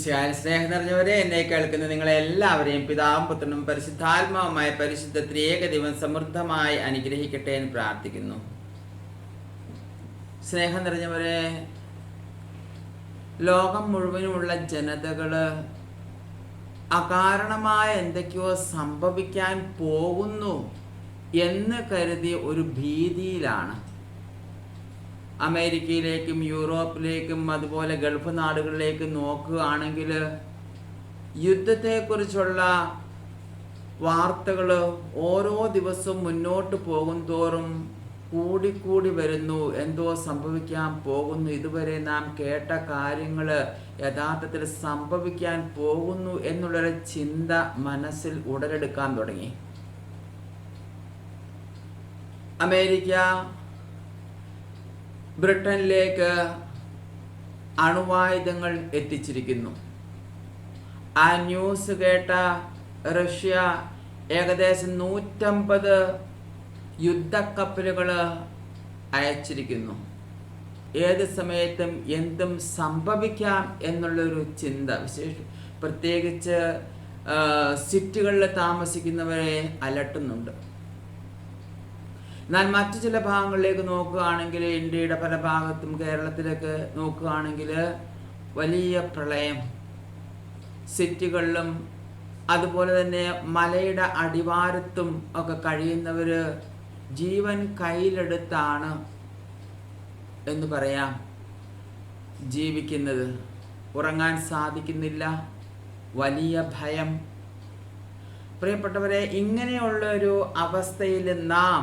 സ്നേഹം നിറഞ്ഞവരെ, എന്നെ കേൾക്കുന്ന നിങ്ങളെ എല്ലാവരെയും പിതാവും പുത്രനും പരിശുദ്ധാത്മാവുമായ പരിശുദ്ധ ത്രിയേക ദൈവം സമൃദ്ധമായി അനുഗ്രഹിക്കട്ടെ എന്ന് പ്രാർത്ഥിക്കുന്നു. സ്നേഹം നിറഞ്ഞവരെ, ലോകം മുഴുവനുമുള്ള ജനതകള് അകാരണമായ എന്തൊക്കെയോ സംഭവിക്കാൻ പോകുന്നു എന്ന് കരുതി ഒരു ഭീതിയിലാണ്. അമേരിക്കയിലേക്കും യൂറോപ്പിലേക്കും അതുപോലെ ഗൾഫ് നാടുകളിലേക്കും നോക്കുകയാണെങ്കിൽ യുദ്ധത്തെക്കുറിച്ചുള്ള വാർത്തകൾ ഓരോ ദിവസവും മുന്നോട്ട് പോകും തോറും കൂടിക്കൂടി വരുന്നു. എന്തോ സംഭവിക്കാൻ പോകുന്നു, ഇതുവരെ നാം കേട്ട കാര്യങ്ങൾ യഥാർത്ഥത്തിൽ സംഭവിക്കാൻ പോകുന്നു എന്നുള്ളൊരു ചിന്ത മനസ്സിൽ ഉടലെടുക്കാൻ തുടങ്ങി. അമേരിക്ക ബ്രിട്ടനിലേക്ക് അണുവായുധങ്ങൾ എത്തിച്ചിരിക്കുന്നു. ആ ന്യൂസ് കേട്ട റഷ്യ ഏകദേശം 150 യുദ്ധക്കപ്പലുകൾ അയച്ചിരിക്കുന്നു. ഏത് സമയത്തും എന്തും സംഭവിക്കാം എന്നുള്ളൊരു ചിന്ത, പ്രത്യേകിച്ച് സിറ്റികളിൽ താമസിക്കുന്നവരെ അലട്ടുന്നുണ്ട്. എന്നാൽ മറ്റു ചില ഭാഗങ്ങളിലേക്ക് നോക്കുകയാണെങ്കിൽ, ഇന്ത്യയുടെ പല ഭാഗത്തും കേരളത്തിലേക്ക് നോക്കുകയാണെങ്കിൽ വലിയ പ്രളയം, സിറ്റികളിലും അതുപോലെ തന്നെ മലയുടെ അടിവാരത്തും ഒക്കെ കഴിയുന്നവർ ജീവൻ കയ്യിലെടുത്താണ് എന്ന് പറയാം ജീവിക്കുന്നത്. ഉറങ്ങാൻ സാധിക്കുന്നില്ല, വലിയ ഭയം. പ്രിയപ്പെട്ടവരെ, ഇങ്ങനെയുള്ളൊരു അവസ്ഥയിൽ നാം,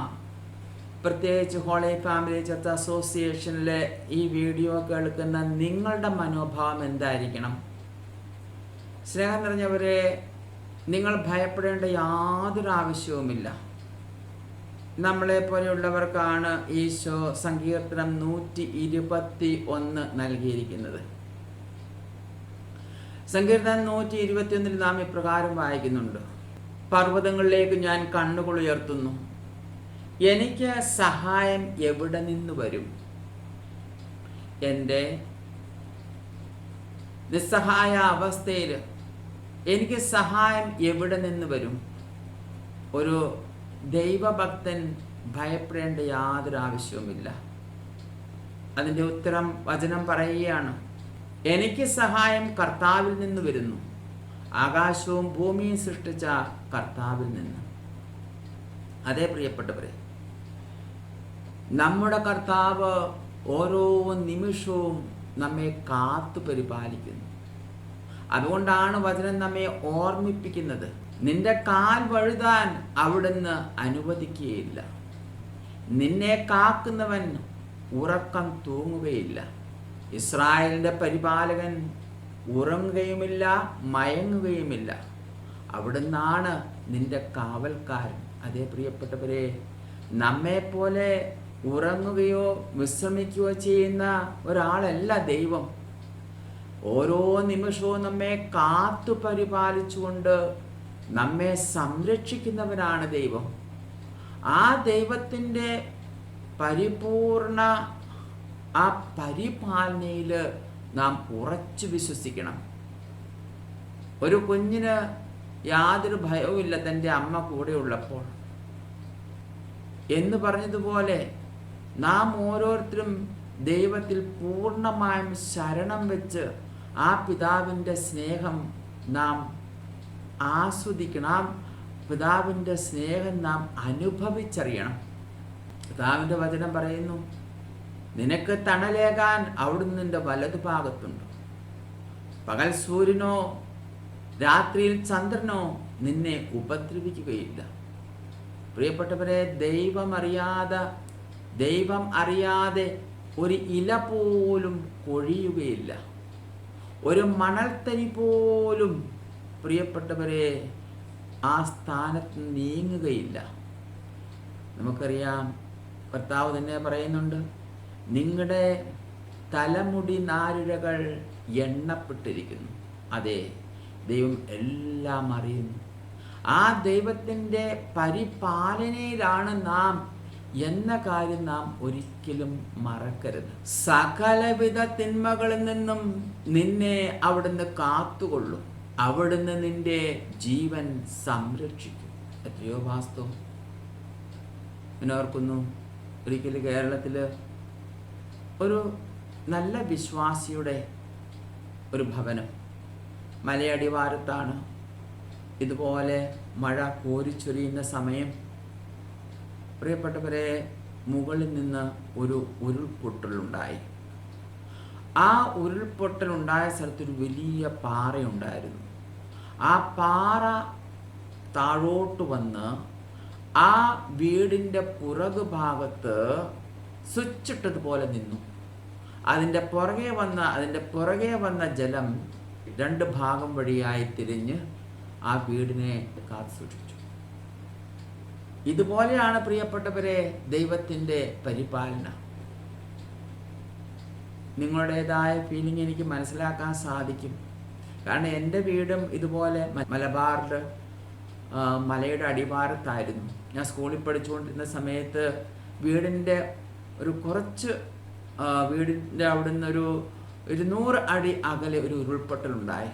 പ്രത്യേകിച്ച് ഹോളി ഫാമിലി ചർച്ച് അസോസിയേഷനിലെ ഈ വീഡിയോ കേൾക്കുന്ന നിങ്ങളുടെ മനോഭാവം എന്തായിരിക്കണം? സ്നേഹം നിറഞ്ഞവരെ, നിങ്ങൾ ഭയപ്പെടേണ്ട യാതൊരു ആവശ്യവുമില്ല. നമ്മളെ പോലെയുള്ളവർക്കാണ് ഈശോ സങ്കീർത്തനം 121 നൽകിയിരിക്കുന്നത്. സങ്കീർത്തനം 121 നാം ഇപ്രകാരം വായിക്കുന്നുണ്ട്: പർവ്വതങ്ങളിലേക്ക് ഞാൻ കണ്ണുകൾ ഉയർത്തുന്നു, എനിക്ക് സഹായം എവിടെ നിന്ന് വരും? എൻ്റെ നിസ്സഹായ അവസ്ഥയിൽ എനിക്ക് സഹായം എവിടെ നിന്ന് വരും? ഒരു ദൈവഭക്തൻ ഭയപ്പെടേണ്ട യാതൊരു ആവശ്യവുമില്ല. അതിൻ്റെ ഉത്തരം വചനം പറയുകയാണ്: എനിക്ക് സഹായം കർത്താവിൽ നിന്ന് വരുന്നു, ആകാശവും ഭൂമിയും സൃഷ്ടിച്ച കർത്താവിൽ നിന്ന്. അതേ പ്രിയപ്പെട്ടവരെ, നമ്മുടെ കർത്താവ് ഓരോ നിമിഷവും നമ്മെ കാത്തു പരിപാലിക്കുന്നു. അതുകൊണ്ടാണ് വചനം നമ്മെ ഓർമ്മിപ്പിക്കുന്നത്: നിന്റെ കാൽ വഴുതാൻ അവിടുന്ന് അനുവദിക്കുകയില്ല, നിന്നെ കാക്കുന്നവൻ ഉറക്കം തൂങ്ങുകയില്ല. ഇസ്രായേലിൻ്റെ പരിപാലകൻ ഉറങ്ങുകയുമില്ല, മയങ്ങുകയുമില്ല. അവിടുന്നാണ് നിന്റെ കാവൽക്കാരൻ. അതേ പ്രിയപ്പെട്ടവരെ, നമ്മെപ്പോലെ ഉറങ്ങുകയോ വിശ്രമിക്കുകയോ ചെയ്യുന്ന ഒരാളല്ല ദൈവം. ഓരോ നിമിഷവും നമ്മെ കാത്തു പരിപാലിച്ചുകൊണ്ട് നമ്മെ സംരക്ഷിക്കുന്നവനാണ് ദൈവം. ആ ദൈവത്തിൻ്റെ പരിപൂർണ ആ പരിപാലനയിൽ നാം ഉറച്ചു വിശ്വസിക്കണം. ഒരു കുഞ്ഞിന് യാതൊരു ഭയവുമില്ല തൻ്റെ അമ്മ കൂടെ ഉള്ളപ്പോൾ എന്ന് പറഞ്ഞതുപോലെ നാം ഓരോരുത്തരും ദൈവത്തിൽ പൂർണ്ണമായും ശരണം വെച്ച് ആ പിതാവിൻ്റെ സ്നേഹം നാം ആസ്വദിക്കണം. ആ പിതാവിൻ്റെ സ്നേഹം നാം അനുഭവിച്ചറിയണം. പിതാവിൻ്റെ വചനം പറയുന്നു: നിനക്ക് തണലേകാൻ അവിടുന്ന് നിന്റെ വലതുഭാഗത്തുണ്ട്. പകൽ സൂര്യനോ രാത്രിയിൽ ചന്ദ്രനോ നിന്നെ ഉപദ്രവിക്കുകയില്ല. പ്രിയപ്പെട്ടവരെ, ദൈവം അറിയാതെ ഒരു ഇല പോലും കൊഴിയുകയില്ല, ഒരു മണൽത്തരി പോലും പ്രിയപ്പെട്ടവരെ ആ സ്ഥാനത്ത് നീങ്ങുകയില്ല. നമുക്കറിയാം, കർത്താവ് തന്നെ പറയുന്നുണ്ട്: നിങ്ങളുടെ തലമുടി നാരിഴകൾ എണ്ണപ്പെട്ടിരിക്കുന്നു. അതെ, ദൈവം എല്ലാം അറിയുന്നു. ആ ദൈവത്തിൻ്റെ പരിപാലനയിലാണ് നാം എന്ന കാര്യം നാം ഒരിക്കലും മറക്കരുത്. സകലവിധ തിന്മകളിൽ നിന്നും നിന്നെ അവിടുന്ന് കാത്തുകൊള്ളും. അവിടുന്ന് നിന്റെ ജീവൻ സംരക്ഷിക്കും. എത്രയോ വാസ്തവം. ഓർക്കുന്നു, ഒരിക്കൽ കേരളത്തിൽ ഒരു നല്ല വിശ്വാസിയുടെ ഒരു ഭവനം മലയടിവാരത്താണ്. ഇതുപോലെ മഴ കോരിച്ചൊരിയുന്ന സമയം പ്രിയപ്പെട്ടവരെ, മുകളിൽ നിന്ന് ഒരു ഉരുൾപൊട്ടലുണ്ടായി. ആ ഉരുൾപൊട്ടലുണ്ടായ സ്ഥലത്തൊരു വലിയ പാറയുണ്ടായിരുന്നു. ആ പാറ താഴോട്ട് വന്ന് ആ വീടിൻ്റെ പുറകു ഭാഗത്ത് സ്വിച്ചിട്ടതുപോലെ നിന്നു. അതിൻ്റെ പുറകെ വന്ന ജലം രണ്ട് ഭാഗം വഴിയായി തിരിഞ്ഞ് ആ വീടിനെ കാത്തു സൂക്ഷിച്ചു. ഇതുപോലെയാണ് പ്രിയപ്പെട്ടവരെ ദൈവത്തിൻ്റെ പരിപാലന. നിങ്ങളുടേതായ ഫീലിംഗ് എനിക്ക് മനസ്സിലാക്കാൻ സാധിക്കും. കാരണം എൻ്റെ വീടും ഇതുപോലെ മലബാറിൽ മലയുടെ അടിവാരത്തായിരുന്നു. ഞാൻ സ്കൂളിൽ പഠിച്ചുകൊണ്ടിരുന്ന സമയത്ത് വീടിൻ്റെ അവിടുന്ന് ഒരു 200 അടി അകലെ ഒരു ഉരുൾപൊട്ടലുണ്ടായി.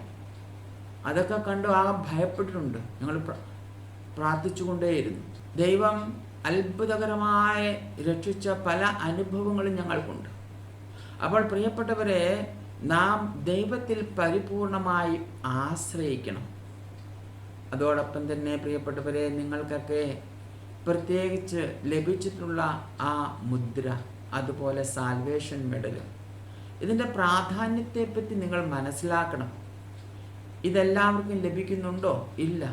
അതൊക്കെ കണ്ടു ആകെ ഭയപ്പെട്ടിട്ടുണ്ട്. ഞങ്ങൾ പ്രാർത്ഥിച്ചുകൊണ്ടേയിരുന്നു. ദൈവം അത്ഭുതകരമായി രക്ഷിച്ച പല അനുഭവങ്ങളും ഞങ്ങൾക്കുണ്ട്. അപ്പോൾ പ്രിയപ്പെട്ടവരെ, നാം ദൈവത്തിൽ പരിപൂർണമായി ആശ്രയിക്കണം. അതോടൊപ്പം തന്നെ പ്രിയപ്പെട്ടവരെ, നിങ്ങൾക്കൊക്കെ പ്രത്യേകിച്ച് ലഭിച്ചിട്ടുള്ള ആ മുദ്ര, അതുപോലെ സാൽവേഷൻ മെഡൽ, ഇതിൻ്റെ പ്രാധാന്യത്തെപ്പറ്റി നിങ്ങൾ മനസ്സിലാക്കണം. ഇതെല്ലാവർക്കും ലഭിക്കുന്നുണ്ടോ? ഇല്ല.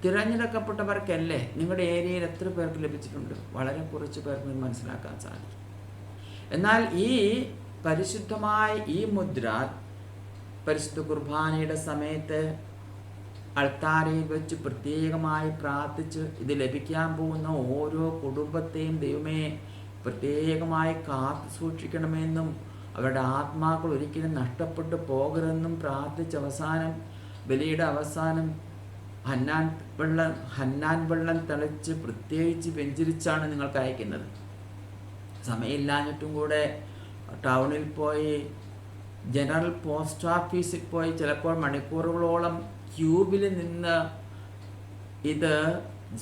തിരഞ്ഞെടുക്കപ്പെട്ടവർക്കല്ലേ. നിങ്ങളുടെ ഏരിയയിൽ എത്ര പേർക്ക് ലഭിച്ചിട്ടുണ്ട്? വളരെ കുറച്ച് പേർക്ക് മനസ്സിലാക്കാൻ സാധിക്കും. എന്നാൽ ഈ പരിശുദ്ധമായ ഈ മുദ്ര പരിശുദ്ധ കുർബാനയുടെ സമയത്ത് അൾത്താരയിൽ വെച്ച് പ്രത്യേകമായി പ്രാർത്ഥിച്ച് ഇത് ലഭിക്കാൻ പോകുന്ന ഓരോ കുടുംബത്തെയും ദൈവമേ പ്രത്യേകമായി കാത്തു സൂക്ഷിക്കണമെന്നും അവരുടെ ആത്മാക്കൾ ഒരിക്കലും നഷ്ടപ്പെട്ടു പോകരുതെന്നും പ്രാർത്ഥിച്ച് ബലിയുടെ അവസാനം ഹന്നാൻ വെള്ളം തളിച്ച് പ്രത്യേകിച്ച് വെഞ്ചരിച്ചാണ് നിങ്ങൾക്ക് അയക്കുന്നത്. സമയമില്ലാഞ്ഞിട്ടും കൂടെ ടൗണിൽ പോയി ജനറൽ പോസ്റ്റ് ഓഫീസിൽ പോയി ചിലപ്പോൾ മണിക്കൂറുകളോളം ക്യൂബിൽ നിന്ന് ഇത്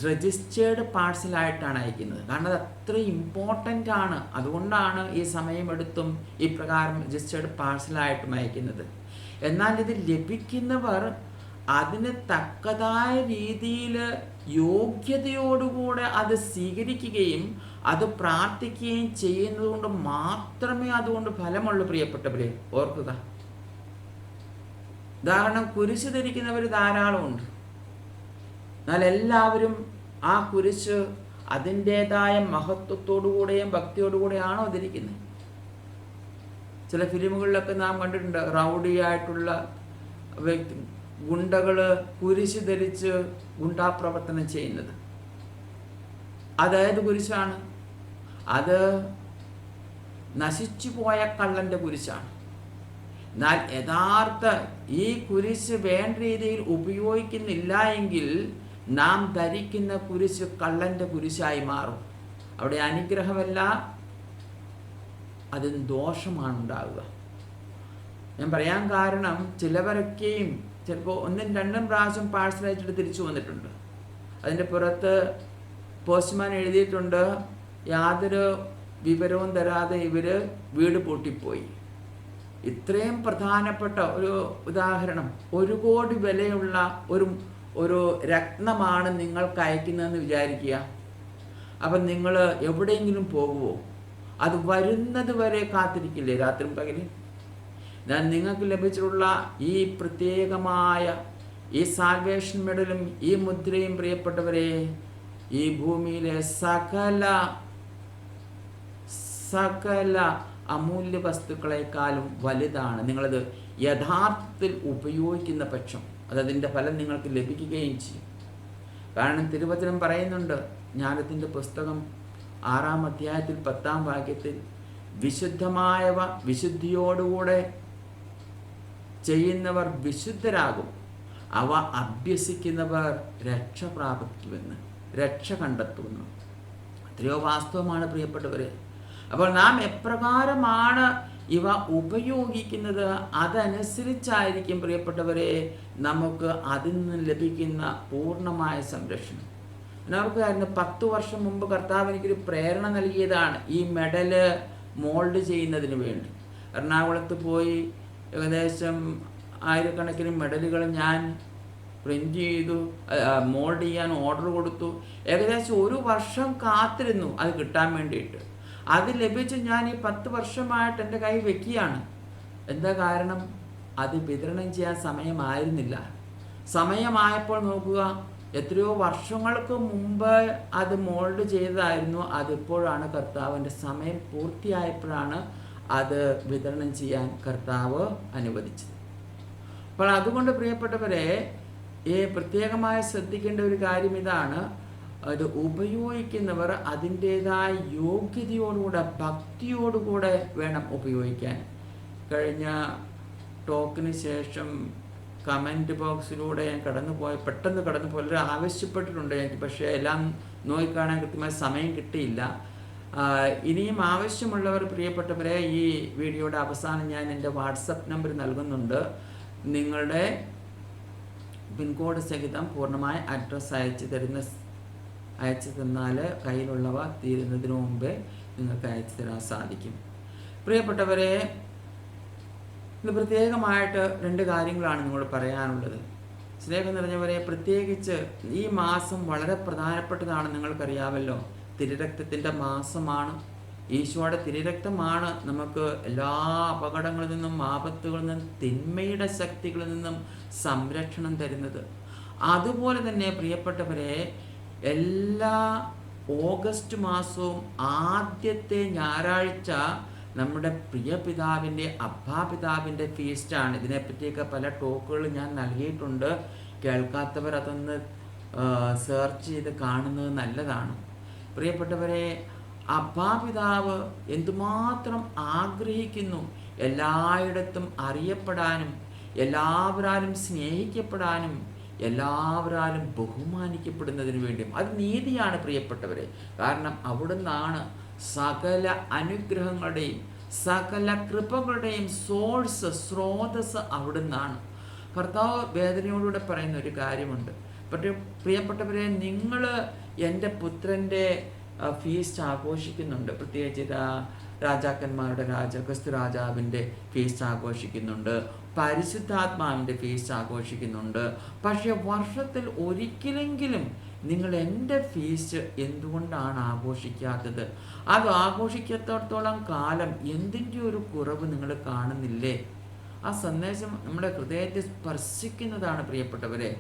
രജിസ്റ്റേർഡ് പാഴ്സലായിട്ടാണ് അയക്കുന്നത്. കാരണം അത് അത്ര ഇമ്പോർട്ടൻ്റ് ആണ്. അതുകൊണ്ടാണ് ഈ സമയമെടുത്തും ഈ പ്രകാരം രജിസ്റ്റേർഡ് പാഴ്സലായിട്ടും അയക്കുന്നത്. എന്നാൽ ഇത് ലഭിക്കുന്നവർ അതിന് തക്കതായ രീതിയിൽ യോഗ്യതയോടുകൂടെ അത് സ്വീകരിക്കുകയും അത് പ്രാർത്ഥിക്കുകയും ചെയ്യുന്നത് കൊണ്ട് മാത്രമേ അതുകൊണ്ട് ഫലമുള്ളൂ. പ്രിയപ്പെട്ടവരെ ഓർക്കുക, ഉദാഹരണം കുരിശ് ധരിക്കുന്നവർ ധാരാളമുണ്ട്. എന്നാൽ എല്ലാവരും ആ കുരിശ് അതിൻ്റെതായ മഹത്വത്തോടുകൂടെയും ഭക്തിയോടുകൂടെയാണോ ധരിക്കുന്നത്? ചില ഫിലിമുകളിലൊക്കെ നാം കണ്ടിട്ടുണ്ട്, റൗഡിയായിട്ടുള്ള ഗുണ്ടകൾ കുരിശ് ധരിച്ച് ഗുണ്ടാപ്രവർത്തനം ചെയ്യുന്നത്. അതായത് കുരിശാണ് അത് നശിച്ചു പോയ കള്ളൻ്റെ കുരിശാണ്. എന്നാൽ യഥാർത്ഥ ഈ കുരിശ് വേണ്ട രീതിയിൽ ഉപയോഗിക്കുന്നില്ല എങ്കിൽ നാം ധരിക്കുന്ന കുരിശ് കള്ളൻ്റെ കുരിശായി മാറും. അവിടെ അനുഗ്രഹമല്ല, അതിന് ദോഷമാണ് ഉണ്ടാവുക. ഞാൻ പറയാൻ കാരണം, ചിലവരൊക്കെയും ചിലപ്പോൾ 1-2 പ്രാവശ്യം പാഴ്സൽ അയച്ചിട്ട് തിരിച്ചു വന്നിട്ടുണ്ട്. അതിൻ്റെ പുറത്ത് പോസ്റ്റ്മാൻ എഴുതിയിട്ടുണ്ട്, യാതൊരു വിവരവും തരാതെ ഇവർ വീട് പൂട്ടിപ്പോയി. ഇത്രയും പ്രധാനപ്പെട്ട ഒരു ഉദാഹരണം, 1 കോടി വിലയുള്ള ഒരു രത്നമാണ് നിങ്ങൾക്ക് അയക്കുന്നതെന്ന് വിചാരിക്കുക. അപ്പം നിങ്ങൾ എവിടെയെങ്കിലും പോകുമോ? അത് വരുന്നത് വരെ കാത്തിരിക്കില്ലേ രാത്രിയും പകലും? ഞാൻ നിങ്ങൾക്ക് ലഭിച്ചിട്ടുള്ള ഈ പ്രത്യേകമായ ഈ സാൽവേഷൻ മെഡലും ഈ മുദ്രയും പ്രിയപ്പെട്ടവരെ, ഈ ഭൂമിയിലെ സകല അമൂല്യ വസ്തുക്കളെക്കാളും വലുതാണ്. നിങ്ങളത് യഥാർത്ഥത്തിൽ ഉപയോഗിക്കുന്ന പക്ഷം അതതിൻ്റെ ഫലം നിങ്ങൾക്ക് ലഭിക്കുകയും ചെയ്യും. കാരണം തിരുവചനം പറയുന്നുണ്ട്, ജ്ഞാനത്തിൻ്റെ പുസ്തകം 6-ാം അധ്യായത്തിൽ 10-ാം വാക്യത്തിൽ, വിശുദ്ധമായവ വിശുദ്ധിയോടുകൂടെ ചെയ്യുന്നവർ വിശുദ്ധരാകും, അവ അഭ്യസിക്കുന്നവർ രക്ഷ കണ്ടെത്തുമെന്ന്. എത്രയോ വാസ്തവമാണ് പ്രിയപ്പെട്ടവരെ. അപ്പോൾ നാം എപ്രകാരമാണ് ഇവ ഉപയോഗിക്കുന്നത് അതനുസരിച്ചായിരിക്കും പ്രിയപ്പെട്ടവരെ നമുക്ക് അതിൽ നിന്ന് ലഭിക്കുന്ന പൂർണ്ണമായ സംരക്ഷണം. അവർക്കായിരുന്നു 10 വർഷം മുമ്പ് കർത്താവ് എനിക്കൊരു പ്രേരണ നൽകിയതാണ് ഈ മെഡല് മോൾഡ് ചെയ്യുന്നതിന് വേണ്ടി. എറണാകുളത്ത് പോയി ഏകദേശം 1000കണക്കിന് മെഡലുകൾ ഞാൻ പ്രിൻ്റ് ചെയ്തു, മോൾഡ് ചെയ്യാൻ ഓർഡർ കൊടുത്തു. ഏകദേശം 1 വർഷം കാത്തിരുന്നു അത് കിട്ടാൻ വേണ്ടിയിട്ട്. അത് ലഭിച്ച് ഞാൻ ഈ 10 വർഷമായിട്ട് എൻ്റെ കൈ വെക്കുകയാണ്. എന്താ കാരണം? അത് വിതരണം ചെയ്യാൻ സമയമായിരുന്നില്ല. സമയമായപ്പോൾ നോക്കുക, എത്രയോ വർഷങ്ങൾക്ക് മുമ്പ് അത് മോൾഡ് ചെയ്തതായിരുന്നു. അതിപ്പോഴാണ് കർത്താവിൻ്റെ സമയം പൂർത്തിയായപ്പോഴാണ് അത് വിതരണം ചെയ്യാൻ കർത്താവ് അനുവദിച്ചത്. അപ്പോൾ അതുകൊണ്ട് പ്രിയപ്പെട്ടവരെ, പ്രത്യേകമായി ശ്രദ്ധിക്കേണ്ട ഒരു കാര്യം ഇതാണ്, അത് ഉപയോഗിക്കുന്നവർ അതിൻ്റേതായ യോഗ്യതയോടുകൂടെ ഭക്തിയോടുകൂടെ വേണം ഉപയോഗിക്കാൻ. കഴിഞ്ഞ ടോക്കിന് ശേഷം കമൻറ്റ് ബോക്സിലൂടെ ഞാൻ പെട്ടെന്ന് കടന്നു പോയി ആവശ്യപ്പെട്ടിട്ടുണ്ട് എനിക്ക്, പക്ഷേ എല്ലാം നോക്കിക്കാണാൻ കൃത്യമായ സമയം കിട്ടിയില്ല. ഇനിയും ആവശ്യമുള്ളവർ പ്രിയപ്പെട്ടവരെ, ഈ വീഡിയോയുടെ അവസാനം ഞാൻ എൻ്റെ വാട്സപ്പ് നമ്പർ നൽകുന്നുണ്ട്. നിങ്ങളുടെ പിൻകോഡ് സഹിതം പൂർണ്ണമായ അഡ്രസ്സ് അയച്ചു തന്നാൽ കയ്യിലുള്ളവ തീരുന്നതിന് മുമ്പേ നിങ്ങൾക്ക് അയച്ചു തരാൻ സാധിക്കും. പ്രിയപ്പെട്ടവരെ, ഇത് പ്രത്യേകമായിട്ട് 2 കാര്യങ്ങളാണ് നിങ്ങളോട് പറയാനുള്ളത്. സ്നേഹം നിറഞ്ഞവരെ, പ്രത്യേകിച്ച് ഈ മാസം വളരെ പ്രധാനപ്പെട്ടതാണ്. നിങ്ങൾക്കറിയാമല്ലോ, തിരുരക്തത്തിൻ്റെ മാസമാണ്. ഈശോയുടെ തിരുരക്തമാണ് നമുക്ക് എല്ലാ അപകടങ്ങളിൽ നിന്നും, ആപത്തുകളിൽ നിന്നും, തിന്മയുടെ ശക്തികളിൽ നിന്നും സംരക്ഷണം തരുന്നത്. അതുപോലെ തന്നെ പ്രിയപ്പെട്ടവരെ, എല്ലാ ഓഗസ്റ്റ് മാസവും ആദ്യത്തെ ഞായറാഴ്ച നമ്മുടെ പ്രിയ പിതാവിൻ്റെ അബ്ബാപിതാവിൻ്റെ ഫീസ്റ്റാണ്. ഇതിനെപ്പറ്റിയൊക്കെ പല ടോക്കുകൾ ഞാൻ നൽകിയിട്ടുണ്ട്. കേൾക്കാത്തവർ അതൊന്ന് സെർച്ച് ചെയ്ത് കാണുന്നത് നല്ലതാണ്. പ്രിയപ്പെട്ടവരെ, അബ്ബാപിതാവ് എന്തുമാത്രം ആഗ്രഹിക്കുന്നു എല്ലായിടത്തും അറിയപ്പെടാനും, എല്ലാവരാലും സ്നേഹിക്കപ്പെടാനും, എല്ലാവരാലും ബഹുമാനിക്കപ്പെടുന്നതിന് വേണ്ടിയും. അത് നീതിയാണ് പ്രിയപ്പെട്ടവരെ. കാരണം അവിടുന്നാണ് സകല അനുഗ്രഹങ്ങളുടെയും സകല കൃപകളുടെയും സ്രോതസ് അവിടുന്നാണ്. കർത്താവ് വേദനയോടുകൂടെ പറയുന്ന ഒരു കാര്യമുണ്ട്. പക്ഷേ പ്രിയപ്പെട്ടവരെ, നിങ്ങൾ എൻ്റെ പുത്രൻ്റെ ഫീസ്റ്റ് ആഘോഷിക്കുന്നുണ്ട്. പ്രത്യേകിച്ച് രാജാക്കന്മാരുടെ ക്രിസ്തു രാജാവിൻ്റെ ഫീസ്റ്റ് ആഘോഷിക്കുന്നുണ്ട്, പരിശുദ്ധാത്മാവിൻ്റെ ഫീസ്റ്റ് ആഘോഷിക്കുന്നുണ്ട്. പക്ഷേ വർഷത്തിൽ ഒരിക്കലെങ്കിലും നിങ്ങൾ എൻ്റെ ഫീസ്റ്റ് എന്തുകൊണ്ടാണ് ആഘോഷിക്കാത്തത്? അത് ആഘോഷിക്കാത്തടത്തോളം കാലം എന്തിൻ്റെ ഒരു കുറവ് നിങ്ങൾ കാണുന്നില്ലേ? ആ സന്ദേശം നമ്മുടെ ഹൃദയത്തെ സ്പർശിക്കുന്നതാണ് പ്രിയപ്പെട്ടവരെ,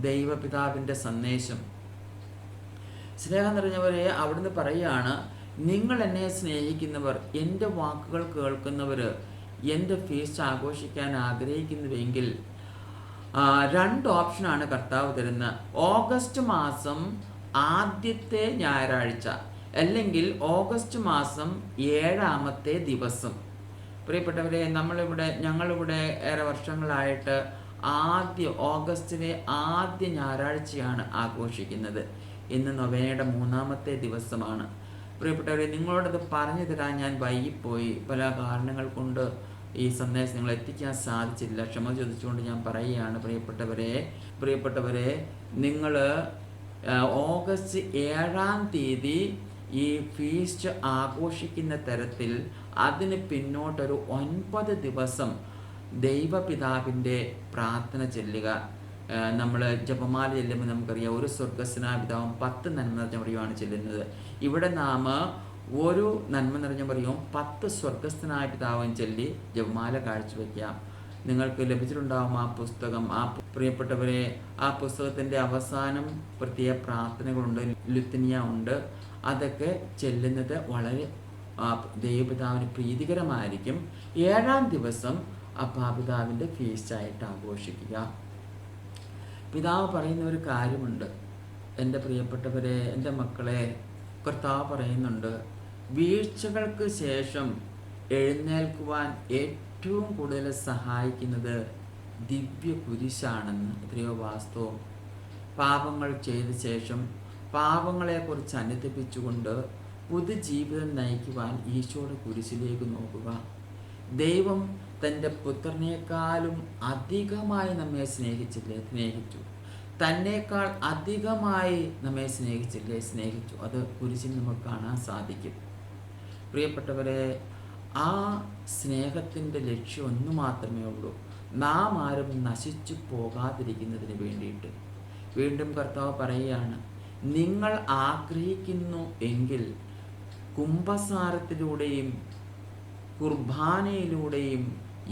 ദൈവപിതാവിൻ്റെ സന്ദേശം. സ്നേഹം നിറഞ്ഞവരെ, അവിടുന്ന് പറയുകയാണ്, നിങ്ങൾ എന്നെ സ്നേഹിക്കുന്നവർ, എൻ്റെ വാക്കുകൾ കേൾക്കുന്നവർ എൻ്റെ ഫീസ്റ്റ് ആഘോഷിക്കാൻ ആഗ്രഹിക്കുന്നുവെങ്കിൽ 2 ഓപ്ഷനാണ് കർത്താവ് തരുന്നത്. ഓഗസ്റ്റ് മാസം ആദ്യത്തെ ഞായറാഴ്ച, അല്ലെങ്കിൽ ഓഗസ്റ്റ് മാസം 7ാമത്തെ ദിവസം. പ്രിയപ്പെട്ടവരെ, ഞങ്ങളിവിടെ ഏറെ വർഷങ്ങളായിട്ട് ഓഗസ്റ്റിലെ ആദ്യ ഞായറാഴ്ചയാണ് ആഘോഷിക്കുന്നത്. ഇന്ന് നൊവേനയുടെ 3ാമത്തെ ദിവസമാണ്. പ്രിയപ്പെട്ടവരെ, നിങ്ങളോടത് പറഞ്ഞു തരാൻ ഞാൻ വൈകിപ്പോയി. പല കാരണങ്ങൾ കൊണ്ട് ഈ സന്ദേശം നിങ്ങൾ എത്തിക്കാൻ സാധിച്ചില്ല. ക്ഷമ ചോദിച്ചുകൊണ്ട് ഞാൻ പറയുകയാണ്. പ്രിയപ്പെട്ടവരെ, നിങ്ങൾ ഓഗസ്റ്റ് 7ാം തീയതി ഈ ഫീസ്റ്റ് ആഘോഷിക്കുന്ന തരത്തിൽ അതിന് പിന്നോട്ടൊരു 9 ദിവസം ദൈവപിതാവിൻ്റെ പ്രാർത്ഥന ചെല്ലുക. നമ്മൾ ജപമാല ചെല്ലുമ്പോൾ നമുക്കറിയാം, ഒരു സ്വർഗസ്നായ പിതാവും 10 നന്മ നിറഞ്ഞ മറിയുമാണ് ചെല്ലുന്നത്. ഇവിടെ നാം ഒരു നന്മ നിറഞ്ഞ മറിയവും 10 സ്വർഗസ്ഥനായ പിതാവും ചൊല്ലി ജപമാല കാഴ്ചവെക്കാം. നിങ്ങൾക്ക് ലഭിച്ചിട്ടുണ്ടാവും ആ പുസ്തകം. പ്രിയപ്പെട്ടവരെ, ആ പുസ്തകത്തിൻ്റെ അവസാനം പ്രത്യേക പ്രാർത്ഥനകളുണ്ട്, ലുത്തിനിയ ഉണ്ട്. അതൊക്കെ ചെല്ലുന്നത് വളരെ ദൈവപിതാവിന് പ്രീതികരമായിരിക്കും. 7ാം ദിവസം അബ്ബാപിതാവിൻ്റെ ഫീസ്റ്റായിട്ട് ആഘോഷിക്കുക. പിതാവ് പറയുന്ന ഒരു കാര്യമുണ്ട്, എൻ്റെ പ്രിയപ്പെട്ടവരെ, എൻ്റെ മക്കളെ, കർത്താവ് പറയുന്നുണ്ട്, വീഴ്ചകൾക്ക് ശേഷം എഴുന്നേൽക്കുവാൻ ഏറ്റവും കൂടുതൽ സഹായിക്കുന്നത് ദിവ്യ കുരിശാണെന്ന്. എത്രയോ വാസ്തവം. പാപങ്ങൾ ചെയ്ത ശേഷം പാപങ്ങളെക്കുറിച്ച് അനുതപിച്ചുകൊണ്ട് പുതുജീവിതം നയിക്കുവാൻ ഈശോയുടെ കുരിശിലേക്ക് നോക്കുക. ദൈവം തൻ്റെ പുത്രനേക്കാളും അധികമായി നമ്മെ സ്നേഹിച്ചു. തന്നേക്കാൾ അധികമായി നമ്മെ സ്നേഹിച്ചു. അത് കുരിശിൽ നമുക്ക് കാണാൻ സാധിക്കും. പ്രിയപ്പെട്ടവരെ, ആ സ്നേഹത്തിൻ്റെ ലക്ഷ്യം ഒന്ന് മാത്രമേ ഉള്ളൂ: നാം ആരും നശിച്ചു പോകാതിരിക്കുന്നതിന് വേണ്ടിയിട്ട്. വീണ്ടും കർത്താവ് പറയുകയാണ്, നിങ്ങൾ ആഗ്രഹിക്കുന്നു എങ്കിൽ കുംഭസാരത്തിലൂടെയും കുർബാനയിലൂടെയും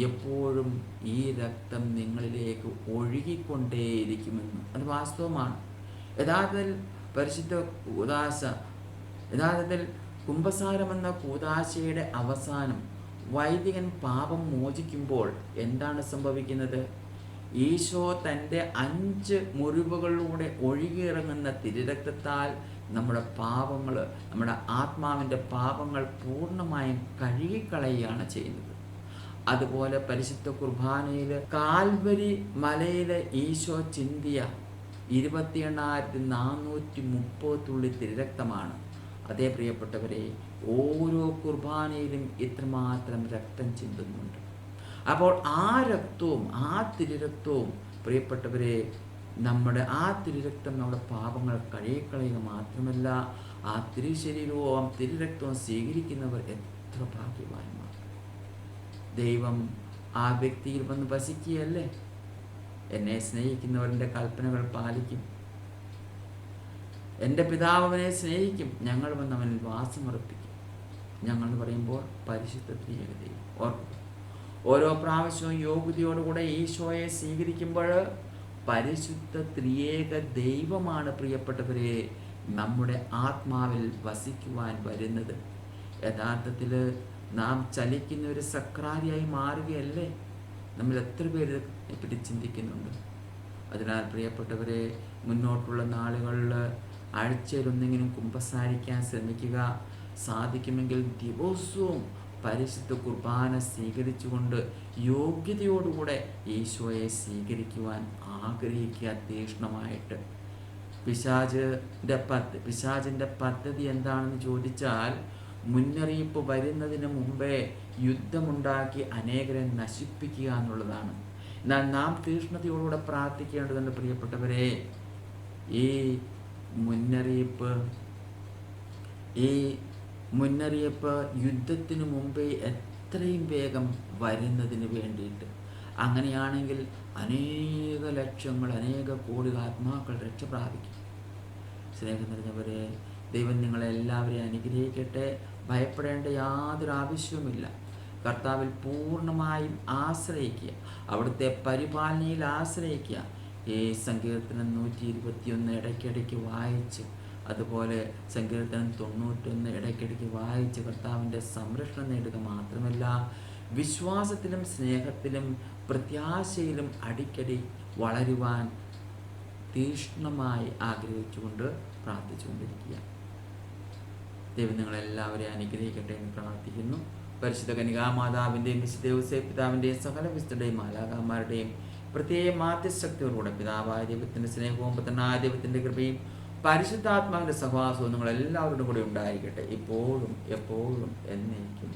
എപ്പോഴും ഈ രക്തം നിങ്ങളിലേക്ക് ഒഴുകിക്കൊണ്ടേയിരിക്കുമെന്ന്. അത് വാസ്തവമാണ്. യഥാർത്ഥത്തിൽ പരിശുദ്ധ കൂദാശ, യഥാർത്ഥത്തിൽ കുംഭസാരമെന്ന കൂദാശയുടെ അവസാനം വൈദികൻ പാപം മോചിക്കുമ്പോൾ എന്താണ് സംഭവിക്കുന്നത്? ഈശോ തൻ്റെ 5 മുറിവുകളിലൂടെ ഒഴുകിയിറങ്ങുന്ന തിരുരക്തത്താൽ നമ്മുടെ പാപങ്ങൾ, നമ്മുടെ ആത്മാവിൻ്റെ പാപങ്ങൾ പൂർണ്ണമായും കഴുകിക്കളയുകയാണ് ചെയ്യുന്നത്. അതുപോലെ പരിശുദ്ധ കുർബാനയിൽ കാൽവരി മലയിൽ ഈശോ ചിന്തിയ 28,430 തുള്ളി തിരുരക്തമാണ്. അതേ പ്രിയപ്പെട്ടവരെ, ഓരോ കുർബാനയിലും ഇത്രമാത്രം രക്തം ചിന്തുന്നുണ്ട്. അപ്പോൾ ആ രക്തവും ആ തിരുരക്തവും പ്രിയപ്പെട്ടവരെ, ആ തിരുരക്തം നമ്മുടെ പാപങ്ങൾ കഴുകിക്കളയുക മാത്രമല്ല, ആ തിരുശരീരവും തിരുരക്തവും സ്വീകരിക്കുന്നവർ എത്ര ഭാഗ്യവാന്മാർ. ദൈവം ആ വ്യക്തിയിൽ വന്ന് വസിക്കുകയല്ലേ. എന്നെ സ്നേഹിക്കുന്നവരുടെ കൽപ്പനകൾ പാലിക്കും, എൻ്റെ പിതാവ് അവനെ സ്നേഹിക്കും, ഞങ്ങൾ വന്ന് അവനിൽ വാസമർപ്പിക്കും. ഞങ്ങൾ എന്ന് പറയുമ്പോൾ പരിശുദ്ധ ത്രിയേക ദൈവം. ഓർക്കുക, ഓരോ പ്രാവശ്യവും യോഗ്യതയോടുകൂടെ ഈശോയെ സ്വീകരിക്കുമ്പോൾ പരിശുദ്ധ ത്രിയേക ദൈവമാണ് പ്രിയപ്പെട്ടവരെ നമ്മുടെ ആത്മാവിൽ വസിക്കുവാൻ വരുന്നത്. യഥാർത്ഥത്തിൽ നാം ചലിക്കുന്ന ഒരു സക്രാരിയായി മാറുകയല്ലേ. നമ്മൾ എത്ര പേര് പറ്റി ചിന്തിക്കുന്നുണ്ട്? അതിനാൽ പ്രിയപ്പെട്ടവരെ, മുന്നോട്ടുള്ള നാളുകളിൽ ആഴ്ചയിലൊന്നെങ്കിലും കുമ്പസാരിക്കാൻ ശ്രമിക്കുക. സാധിക്കുമെങ്കിൽ ദിവസവും പരിശുദ്ധ കുർബാന സ്വീകരിച്ചുകൊണ്ട് യോഗ്യതയോടുകൂടെ ഈശോയെ സ്വീകരിക്കുവാൻ ആഗ്രഹിക്കുക തീക്ഷ്ണമായിട്ട്. പിശാചിൻ്റെ പദ്ധതി എന്താണെന്ന് ചോദിച്ചാൽ, മുന്നറിയിപ്പ് വരുന്നതിന് മുമ്പേ യുദ്ധമുണ്ടാക്കി അനേകരെ നശിപ്പിക്കുക എന്നുള്ളതാണ്. എന്നാൽ നാം തീക്ഷ്ണതയോടുകൂടെ പ്രാർത്ഥിക്കേണ്ടതുണ്ട് പ്രിയപ്പെട്ടവരെ. ഈ മുന്നറിയിപ്പ് യുദ്ധത്തിന് മുമ്പേ എത്രയും വേഗം വരുന്നതിന് വേണ്ടിയിട്ട്. അങ്ങനെയാണെങ്കിൽ അനേക ലക്ഷങ്ങൾ, അനേക കോടി ആത്മാക്കൾ രക്ഷ പ്രാപിക്കും. സ്നേഹം നിറഞ്ഞവരെ, ദൈവം നിങ്ങളെല്ലാവരെയും അനുഗ്രഹിക്കട്ടെ. ഭയപ്പെടേണ്ട യാതൊരു ആവശ്യവുമില്ല. കർത്താവിൽ പൂർണ്ണമായും ആശ്രയിക്കുക, അവിടുത്തെ പരിപാലനയിൽ ആശ്രയിക്കുക. ഈ സങ്കീർത്തനം 121 ഇടയ്ക്കിടയ്ക്ക് വായിച്ച്, അതുപോലെ സങ്കീർത്തനം 91 ഇടയ്ക്കിടയ്ക്ക് വായിച്ച് കർത്താവിൻ്റെ സംരക്ഷണം നേടുക മാത്രമല്ല, വിശ്വാസത്തിലും സ്നേഹത്തിലും പ്രത്യാശയിലും അടിക്കടി വളരുവാൻ തീക്ഷ്ണമായി ആഗ്രഹിച്ചുകൊണ്ട് പ്രാർത്ഥിച്ചുകൊണ്ടിരിക്കുക. ദൈവം നിങ്ങളെല്ലാവരെയും അനുഗ്രഹിക്കട്ടെ എന്ന് പ്രാർത്ഥിക്കുന്നു. പരിശുദ്ധ കന്യകാമാതാവിൻ്റെയും വിശുദ്ധ യോസേപ്പ് പിതാവിൻ്റെയും സകല വിശുദ്ധരുടെയും മാലാഖമാരുടെയും പ്രത്യേക മാധ്യശക്തിയോടുകൂടെ പിതാവായ ദൈവത്തിൻ്റെ സ്നേഹവും പുത്രനായ ദൈവത്തിൻ്റെ കൃപയും പരിശുദ്ധാത്മാവിൻ്റെ സഹവാസവും നിങ്ങളെല്ലാവരോടും കൂടി ഉണ്ടായിരിക്കട്ടെ, ഇപ്പോഴും എപ്പോഴും എന്നേക്കും.